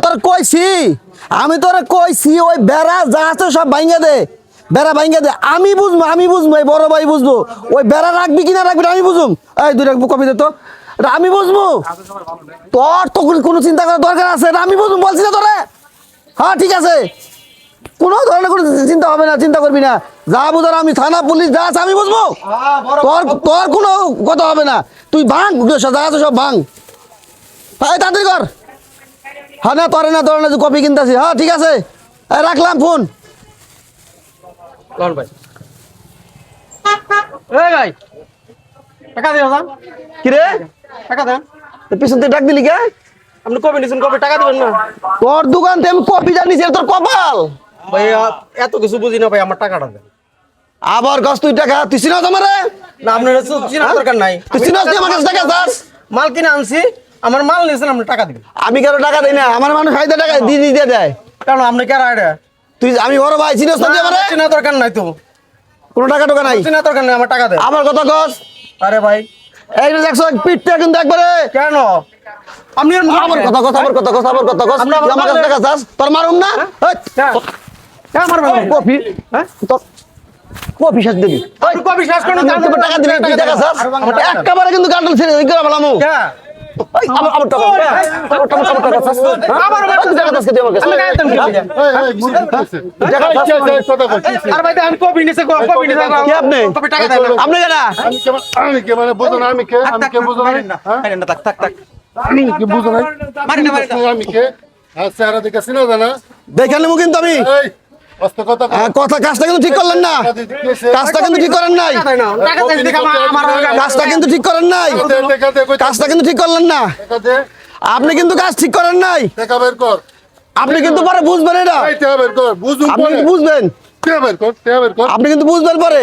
তোর কইছি আমি তোরে কইছি ওই বেড়া যা আছে সব ভাঙ্গা দে বেড়া ভাঙ্গা দে আমি বুঝবো এই বড় ভাই বুঝবো ওই বেড়া রাখবি কিনা রাখবি আমি বুঝুম এই দুই রাখবো কপি দে তো এটা আমি বুঝবো তোর তো কোনো চিন্তা করার দরকার আছে এটা আমি বুঝুম বলছি না তোরে হ্যাঁ ঠিক আছে কোনো ধরনের কোনো চিন্তা হবে না চিন্তা করবি না যা বুঝার আমি থানা পুলিশ যা আছে আমি বুঝবো তোর তোর কোনো কথা হবে না তুই ভাঙ যা আছে সব ভাঙ হ্যাঁ তাড়াতাড়ি কর হ্যাঁ না তোরে না কপি কিনতেছি হ্যাঁ ঠিক আছে রাখলাম ফোন ভাই ভাই টাকা দিও না কি রে টাকা দেন পিছন থেকে ডাক দিলি কে আপনি কপি নিছেন কপি টাকা দিবেন না তোর দোকান থেকে আমি কপি জানিস তোর কপাল ভাই এত কিছু বুঝি না ভাই আমার টাকাটা দেন আবার গছ তুই টাকা তুই চিনাস আমারে না আপনার চিনার দরকার নাই তুই চিনাস তুই আমার কাছে টাকা চাস মাল কিনে আনছি আমার মাল নিয়েছেন আপনি টাকা দিবেন আমি কেন টাকা দেই না আমার মানুষ খাইতে টাকা দিয়ে দেয় কেন আপনি কে আইডিয়া তুই আমি বড় ভাই চিনাস না আমারে চিনার দরকার নাই তো কোনো টাকা টোকা নাই চিনার দরকার নাই আমার টাকা দেন আমার কথা কস আরে ভাই এই যে দেখছো পিঠটা কিন্তু একবারে কেন আপনি আমার কথা কস আমার কাছে টাকা চাস তোর মারুম না কপি হ্যাঁ তোর কপি শেষ দিবি কপি শেষ করে টাকা দিবি তুই টাকা চাস একেবারে কিন্তু গান্ডল ছেড়ে ওই করে বলামু আমার টাকা চাস আমার টাকা চাস তুই আমার কাছে আর ভাই আমি কপি নিছে কি আপনি কপি টাকা দেন আপনি কেনা আমি কে মানে বুঝো না আমি কে বুঝো না থাক আমি কি বুঝো না মারি না আমি কে চেহারা দেখে চিনা জানা দেখে নেবো কিন্তু আমি এই অস্ত কথা কথা কাজটা কিন্তু ঠিক করলেন না কাজটা কিন্তু ঠিক করেন নাই টাকা দেন দেখে আমার কাজটা কিন্তু ঠিক করেন নাই কাজটা কিন্তু ঠিক করলেন না আপনি কিন্তু কাজ ঠিক করেন নাই দেখা বের কর আপনি কিন্তু পরে বুঝবেন এটা এই টাকা বের কর বুঝুম আপনি কিন্তু বুঝবেন টাকা বের কর আপনি কিন্তু বুঝবেন পরে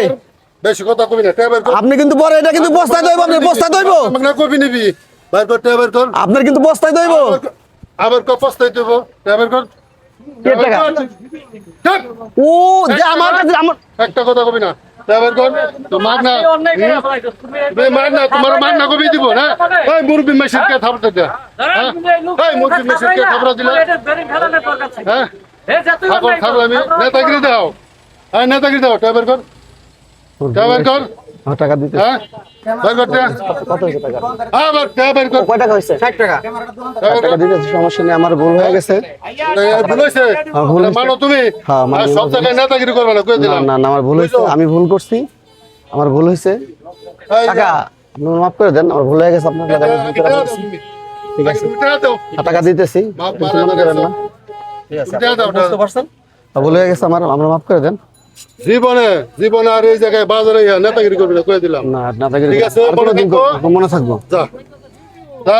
বেশি কথা কবি না টাকা বের কর আপনি কিন্তু পরে এটা কিন্তু বস্তায় দইব আপনি বস্তায় দইব আমাকে না কবি নিবি বের কর টাকা বের কর আপনার কিন্তু বস্তায় দইব আবার কত পস্তাই দেব টাকা বের কর ও যে আমার কাছে আমার একটা কথা কবি না টাকা বের কর তো মার না তোমার মার না কবি দিব না এই মুরবি মেশিন কে থাপড়া দে এই মুরবি মেশিন কে থাপড়া দিলা হ্যাঁ থাকো আমি নেতাগিরি দাও হ্যাঁ নেতাগিরি দাও টাকা বের কর টাকা দিতে হ্যাঁ বের কর কত হয়েছে টাকা আবার টাকা বের কর কয় টাকা হয়েছে 60 টাকা টাকা দিতে সমস্যা নেই আমার ভুল হয়ে গেছে ভুল হয়েছে ভুল হয়েছে। মানো তুমি হ্যাঁ, মানি। সব জায়গায় নেতাগিরি করবে না কই না দিলাম না না আমার ভুল হয়েছে আমি ভুল করছি আমার ভুল হয়েছে টাকা আপনি মাফ করে দেন আমার ভুল হয়ে গেছে আপনার টাকা আমি দিতে পারছি। ঠিক আছে টাকা দিতেছি কিছু মনে করেন না বুঝতে পারছেন ভুল হয়ে গেছে আমার আমরা মাফ করে দেন জীবনে আর এই জায়গায় বাজারে নেতাগিরি করবি না কই দিলাম না আপনাদের ঠিক আছে, আর কোনোদিন মনে থাকবো যা যা